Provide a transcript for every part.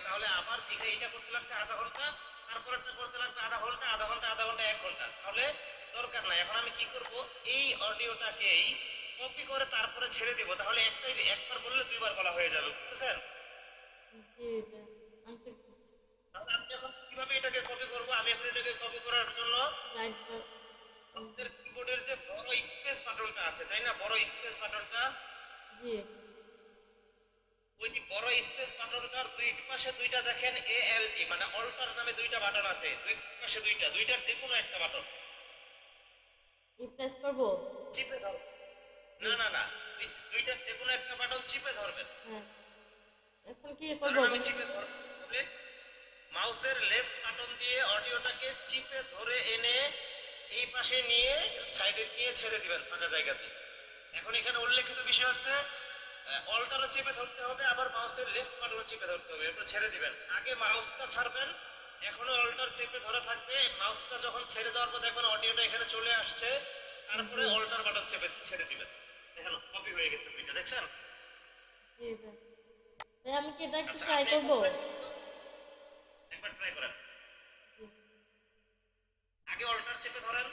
তাহলে আবার এটা করতে লাগছে আধা ঘন্টা, তারপরেরটা করতে লাগবে আধা ঘন্টা, আধা ঘন্টা, আধা ঘন্টা, 1 ঘন্টা। তাহলে দরকার নাই। এখন আমি কি করব, এই অডিওটাকেই কপি করে তারপরে ছেড়ে দিব। তাহলে একবার বললে 2বার বলা হয়ে যাবে, বুঝতেছেন? তাহলে আমি এখন কিভাবে এটাকে কপি করব? আমি এখন এটাকে কপি করার জন্য আমাদের কিবোর্ডের যে বড় স্পেস বাটনটা আছে, তাই না, বড় স্পেস বাটনটা, ওই বড় স্পেস বাটনটার দুই পাশে দুইটা দেখেন ALT মানে অল্টার নামে দুইটা বাটন আছে, দুই পাশে দুইটার যে কোনো একটা বাটন প্রেস করব। চিপে ধরো। না না না, দুইটার যে কোনো একটা বাটন চিপে ধরবেন। হ্যাঁ, এখন কি করব? ধরেন আমি চিপে ধরব, মাউসের লেফট বাটন দিয়ে অডিওটাকে চিপে ধরে এনে এই পাশে নিয়ে সাইডে নিয়ে ছেড়ে দিবেন ফাঁকা জায়গাতে। এখন এখানে উল্লেখিত বিষয় হচ্ছে অল্টারও চেপে ধরতে হবে, আবার মাউসের লেফট বাটনও চেপে ধরতে হবে, এরপর ছেড়ে দিবেন। আগে মাউসটা ছাড়বেন, এখনো অল্টার চেপে ধরে থাকবে। মাউসটা যখন ছেড়ে দেওয়ার পর দেখবেন অডিওটা এখানে চলে আসছে, তারপরে অল্টার বাটন চেপে ছেড়ে দিবেন। দেখেন কপি হয়ে গেছে দুইটা, দেখছেন? আমি কি এটা একটু আচ্ছা, ট্রাই করব? একবার ট্রাই করেন। আগে অল্টার চেপে ধরেন,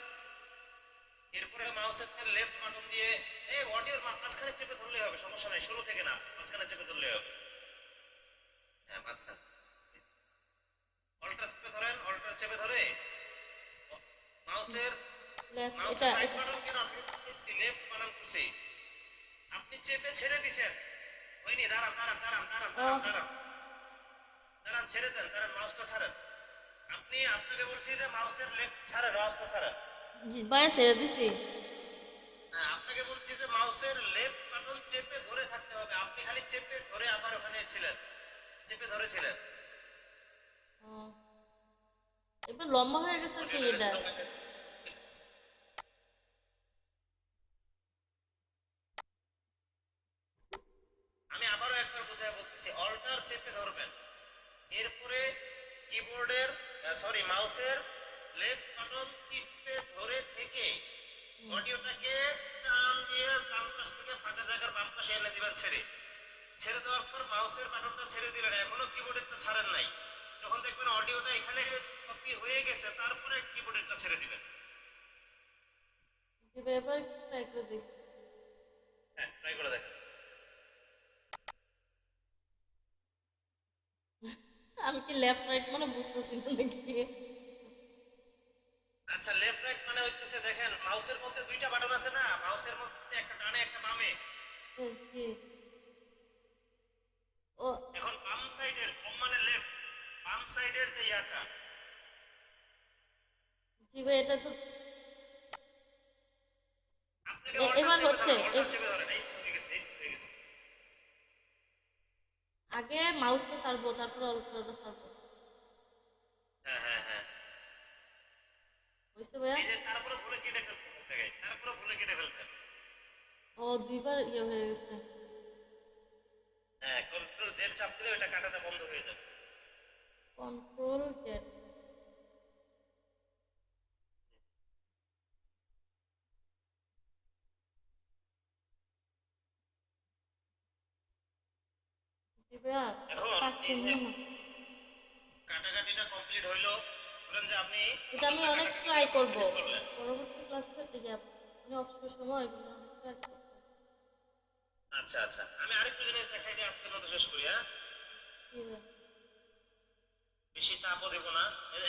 এরপরে মাউসের লেফট বাটন দিয়ে এই অডিওর মাঝখানে চেপে ধরলেই হবে, সমস্যা নাই, শুরু থেকে না, মাঝখানে চেপে ধরলেই হবে। হ্যাঁ, মাঝখানে অল্টার চেপে ধরেন, অল্টার চেপে ধরে মাউসের এটা রাইট বাটন কেন লেফট বাটন করছি, আপনি চেপে ছেড়ে দিছেন, হয়নি। দাঁড়ান দাঁড়ান দাঁড়ান দাঁড়ান দাঁড়ান দাঁড়ান দাঁড়ান, ছেড়ে দেন, দাঁড়ান, মাউসটা ছাড়েন। আপনাকে বলছি যে মাউসের লেফট ছাড়েন, মাউসটা ছাড়েন। ভাইয়া ছেড়ে দিছি। হ্যাঁ, আপনাকে বলছি যে মাউসের লেফট বাটন চেপে ধরে থাকতে হবে, আপনি খালি চেপে ধরে আবার ওখানে ছিলেন, চেপে ধরেছিলেন। এবার লম্বা হয়ে গেছে কি এটা? আমি আবারও একবার বোঝায় বলতেছি, অল্টার চেপে ধরবেন, এরপরে কিবোর্ডের মাউসের লেফট বাটন টিপে ধরে থেকে অডিওটাকে টান দিয়ে বাম পাশ থেকে ফাঁকা জায়গার বাম পাশে এনে দিবেন ছেড়ে। ছেড়ে দেওয়ার পর মাউসের বাটনটা ছেড়ে দিলেন, এখনো কিবোর্ডেরটা ছাড়েন নাই। যখন দেখবেন অডিওটা এখানে কপি হয়ে গেছে, তারপরে কিবোর্ডেরটা ছেড়ে দিবেন। এবার ট্রাই করে দেখি। হ্যাঁ, ট্রাই করে দেখেন। আমি কি লেফট রাইট মানে বুঝতেছি না নাকি? আচ্ছা, লেফট রাইট মানে হইতেছে, দেখেন মাউসের মধ্যে দুইটা বাটন আছে না, মাউসের মধ্যে একটা ডানে একটা বামে। জি। ও এখন বাম সাইডের, বাম মানে লেফট, বাম সাইডের যে ইয়াটা, জি ভাই, এটা তো আপনাকে অল্টার এবার চেপে হচ্ছে ধরেন, অল্টার চেপে ধরেন, এই হয়ে গেছে, এই হয়ে গেছে। আগে মাউসটা ছাড়বো, তারপর অল্পটা ছাড়বো। হ্যাঁ হ্যাঁ হ্যাঁ, বুঝতে ভাইয়া? এই যে তারপরে ভুলে কেটে ফেলছেন জায়গায়, তারপরে ভুলে কেটে ফেলছেন। ও দুইবার ইয়ে হয়ে গেছে। হ্যাঁ, কন্ট্রোল জেড চাপ দিলে ওটা কাটাটা বন্ধ হয়ে যাবে। Control Z. জি ভাইয়া, এখন পারছি এই যে না। কাটাকাটিটা কমপ্লিট হইলো, বলেন যে আপনি এটা আমি টোটালটা অনেক কাটাকাটি ট্রাই করে করব। কমপ্লিট করলেন। পরবর্তী ক্লাসে এই যে আমি অবসর সময় এগুলো অনেক ট্রাই করব। আচ্ছা আচ্ছা, আমি আরেকটু জিনিস দেখাই দিই, আজকের মতো শেষ করি। হ্যাঁ, জি ভাইয়া। বেশি চাপও দেবো না।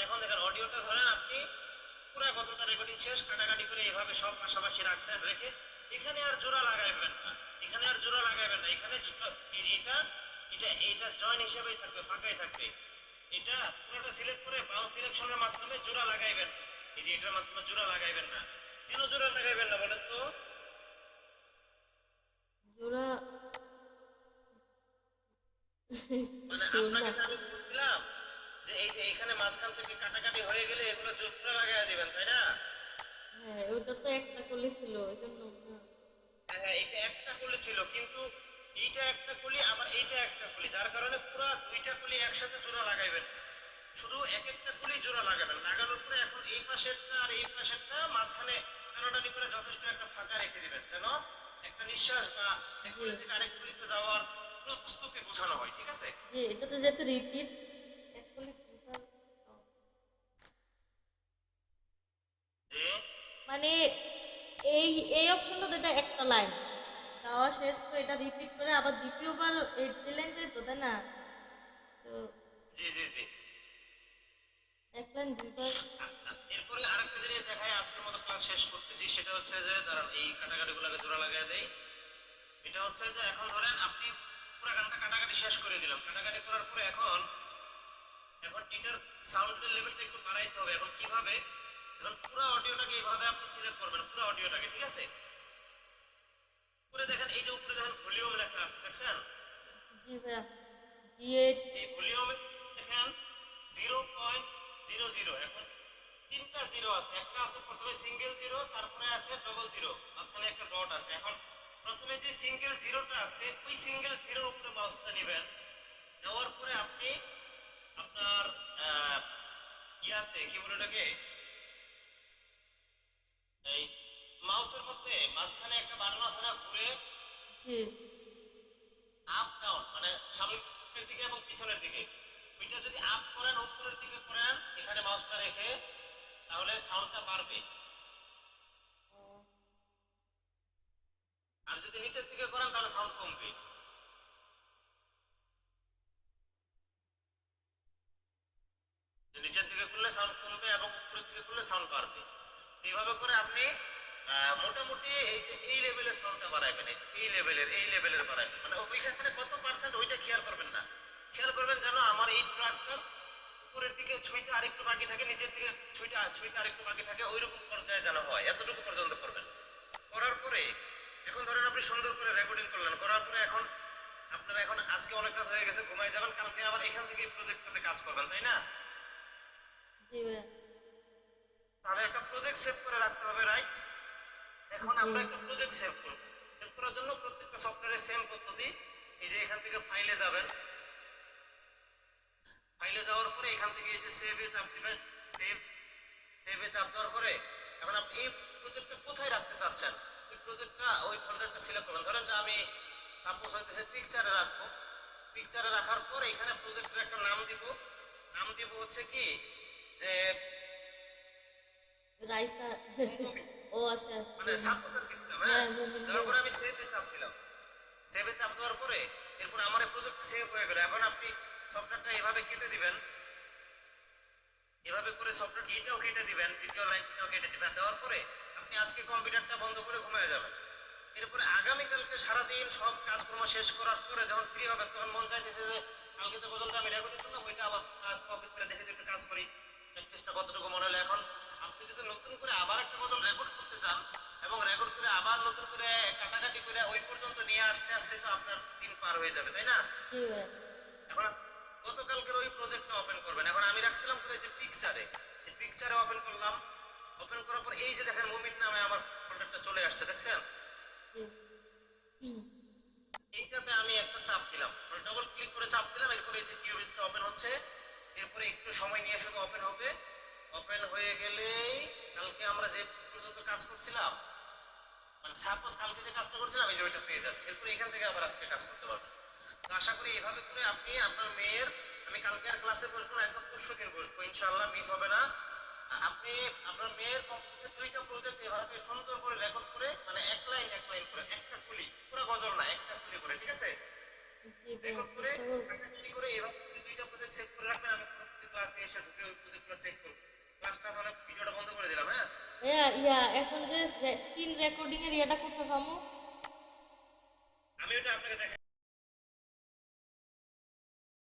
এখন দেখেন অডিওটা ধরেন আপনি পুরো কতটা রেকর্ডিং শেষ, কাটাকাটি করে এভাবে সব পাশাপাশি রাখছেন, রেখে এখানে আর জোড়া লাগাইবেন না, এখানে আর জোড়া লাগাইবেন না, এখানে এটা এটা এটা জয়েন হিসেবেই থাকবে, ফাঁকাই থাকবে। এটা পুরোটা সিলেক্ট করে বাউন্স সিলেকশনের মাধ্যমে জোড়া লাগাইবেন। এই যে এটার মাধ্যমে জোড়া লাগাইবেন না, কেন জোড়া লাগাইবেন না বলেন তো? জোড়া মানে শিওর না। আপনাকে যে আমি বলছিলাম যে এই যে এখানে মাঝখান থেকে কাটাকাটি হয়ে গেলে এগুলো জোড়া লাগাই দিবেন, তাই না? হ্যাঁ, ওটা তো একটা করলে ছিল ওই জন্য। হ্যাঁ হ্যাঁ, এটা একটা কলি ছিল, কিন্তু এইটা একটা কলি আবার এইটা একটা কলি, যার কারণে পুরো দুইটা কলি একসাথে জোড়া লাগাইবেন না। শুধু এক একটা কলি জোড়া লাগাবেন, লাগানোর পরে এখন এই পাশেরটা আর এই পাশেরটা মাঝখানে টানাটানি করে যথেষ্ট একটা ফাঁকা রেখে দিবেন, যেন একটা নিঃশ্বাস বা এক জি কলি থেকে আরেক কলিতে যাওয়ার প্রস্তুতি বোঝানো হয়, ঠিক আছে? জি, এটা তো যেহেতু রিপিট অ্যাকচুয়ালি যে মানে এই এই অপশনটা তো এটা একটা লাইন গাওয়া শেষ, তো এটা রিপিট করে আবার দ্বিতীয়বার এই লাইনটাই তো, তাই না? তো জি জি জি। এক লাইন দুইবার। এরপরে আরেকটা জিনিস দেখায়, আজকের মতো ক্লাস শেষ করতেছি, সেটা হচ্ছে যে দাঁড়ান এই কাটাকাটি গুলাকে জোড়া লাগাই দেই। এটা হচ্ছে যে এখন ধরেন আপনি পুরো গানটা কাটাকাটি শেষ করে দিলাম, কাটাকাটি করার পরে এখন এখন এটার সাউন্ডের লেভেলটা একটু বাড়াইতে হবে। এখন কিভাবে? এখন পুরো অডিওটাকে এইভাবে আপনি সিলেক্ট করবেন, পুরো অডিওটাকে, ঠিক আছে? উপরে দেখেন, এই যে উপরে দেখেন ভলিউম লেখা আছে, দেখছেন? জি ভাইয়া, বিএড। এই ভলিউমে দেখেন 0.00। এখন তিনটা জিরো আছে, একটা আছে প্রথমে সিঙ্গেল জিরো, তারপরে আছে ডবল জিরো, মাঝখানে একটা ডট আছে। এখন প্রথমে যে সিঙ্গেল জিরোটা আছে ওই সিঙ্গেল জিরোর উপরে মাউসটা নেবেন, নেওয়ার পরে আপনি আপনার আহ, ইয়াতে কি বলে ওটাকে, এই মাউসের মধ্যে মাঝখানে একটা বাটন আছে না, ঘুরে জি আপ ডাউন, মানে সামনের দিকে এবং পিছনের দিকে, ওইটা যদি আপ করেন, উপরের দিকে করেন এখানে মাউসটা রেখে, তাহলে সাউন্ডটা বাড়বে। আর যদি নিচের দিকে করেন তাহলে সাউন্ড কমবে। নিচের দিকে করলে সাউন্ড কমবে এবং উপরের দিকে করলে সাউন্ড বাড়বে। এইভাবে করে আপনি মোটামুটি এই লেভেলের সাউন্ডটা বাড়াইবেন, এই লেভেলের বাড়াইবেন, মানে ওইখানে কত পার্সেন্ট ওইটা খেয়াল করবেন না, খেয়াল করবেন যেন আমার এই ট্রাকটার উপরের দিকে ছুঁইতে আরেকটু বাকি থাকে, নিচের দিকে ছুঁইতে আরেকটু বাকি থাকে, ওইরকম পর্যায়ে যেন হয়, এতটুকু পর্যন্ত করবেন। করার পরে এখন ধরেন আপনি সুন্দর করে রেকর্ডিং করলেন, করার পরে এখন আপনারা এখন আজকে অনেক রাত হয়ে গেছে, ঘুমাই যাবেন, কালকে আবার এখান থেকে প্রজেক্টটাতে কাজ করবেন, তাই না? জি ভাইয়া। তাহলে একটা প্রজেক্ট সেভ করে রাখতে হবে, রাইট? এখন জি আমরা একটা প্রজেক্ট সেভ করব। সেভ করার জন্য প্রত্যেকটা সফটওয়্যারের সেম পদ্ধতি। এই যে এখান থেকে ফাইলে যাবেন, ফাইলে যাওয়ার পরে এখান থেকে এই যে সেভে চাপ দিবেন, সেভ, সেভে চাপ দেওয়ার পরে এখন আপনি এই প্রজেক্টটা কোথায় রাখতে চাচ্ছেন, ওই প্রজেক্টটা ওই ফোল্ডারটা সিলেক্ট করবেন। ধরেন যে আমি সাপোজ হইতেছে পিকচারে রাখবো, পিকচারে রাখার পর এখানে প্রজেক্টের একটা নাম দিব, নাম দিব হচ্ছে কি যে রাইসা। মুভি, ও আচ্ছা, মানে জি সাপোজের দিলাম, হ্যাঁ। হ্যাঁ মুমিন দেওয়ার পরে আমি সেভে চাপ দিলাম, সেভে চাপ দেওয়ার পরে এরপর আমার এই প্রজেক্ট সেভ হয়ে গেল। এখন আপনি সফটওয়্যারটা এভাবে কেটে দিবেন, এভাবে করে সফটওয়্যার এইটাও কেটে দিবেন, দ্বিতীয় লাইনটাও কেটে দিবেন। দেওয়ার পরে আপনি আজকে কম্পিউটারটা বন্ধ করে ঘুমিয়ে যাবেন। এরপরে আগামীকালকে সারাদিন সব কাজকর্ম শেষ করার পরে যখন ফ্রি হবেন, তখন মন চাইতেছে যে কালকে যে পর্যন্ত আমি রেকর্ডিং করলাম ওইটা আবার কাজ কমপ্লিট করে দেখে যে একটু কাজ করি, প্র্যাকটিসটা কতটুকু মনে হলো। এখন আপনি যদি নতুন করে আবার একটা গজল রেকর্ড করতে চান এবং রেকর্ড করে আবার নতুন করে কাটাকাটি করে ওই পর্যন্ত নিয়ে আসতে আসতে তো আপনার দিন পার হয়ে যাবে, তাই না? জি ভাইয়া। এখন গতকালকের ওই প্রজেক্টটা ওপেন করবেন। এখন আমি রাখছিলাম কোথায়, যে পিকচারে, এই পিকচারে ওপেন করলাম। ওপেন করার পর এই যে দেখেন মুভির নামে আমার ফোল্ডারটা চলে আসছে, দেখছেন? জি এইটাতে আমি একটা চাপ দিলাম, মানে ডবল ক্লিক করে চাপ দিলাম, এরপরে এই যে কিউবিসটা ওপেন হচ্ছে। এরপরে একটু সময় নিয়ে শুধু ওপেন হবে। ওপেন হয়ে গেলেই কালকে আমরা যে পর্যন্ত কাজ করছিলাম, মানে সাপোজ কালকে যে কাজটা করছিলাম এই যে ওইটা পেয়ে যাবেন। এরপরে এখান থেকে আবার আজকে কাজ করতে পারবেন। তো আশা করি এইভাবে করে আপনি আপনার মেয়ের, আমি কালকে আর ক্লাসে বসবো না, একদম পরশু দিন বসবো, ইনশাআল্লাহ মিস হবে না। আপনি আপনার মেয়ের কমপক্ষে দুইটা প্রজেক্ট এভাবে সুন্দর করে রেকর্ড করে, মানে এক লাইন করে একটা কুলি, পুরো গজল না, একটা কুলি করে, ঠিক আছে? জি ভাইয়া, রেকর্ড করে চেষ্টা করবো। কাটাকাটি করে এভাবে যদি দুইটা প্রজেক্ট সেভ করে রাখবেন, আমি পরবর্তী ক্লাস নিয়ে এসে ঢুকে ওই প্রজেক্টগুলো চেক করবো। ক্লাসটা তাহলে ভিডিওটা বন্ধ করে দিলাম, হ্যাঁ? ভাইয়া এখন যে স্ক্রিন রেকর্ডিং এর ইয়াটা কোথায় পাবো? আমি ওটা আপনাকে দেখাই।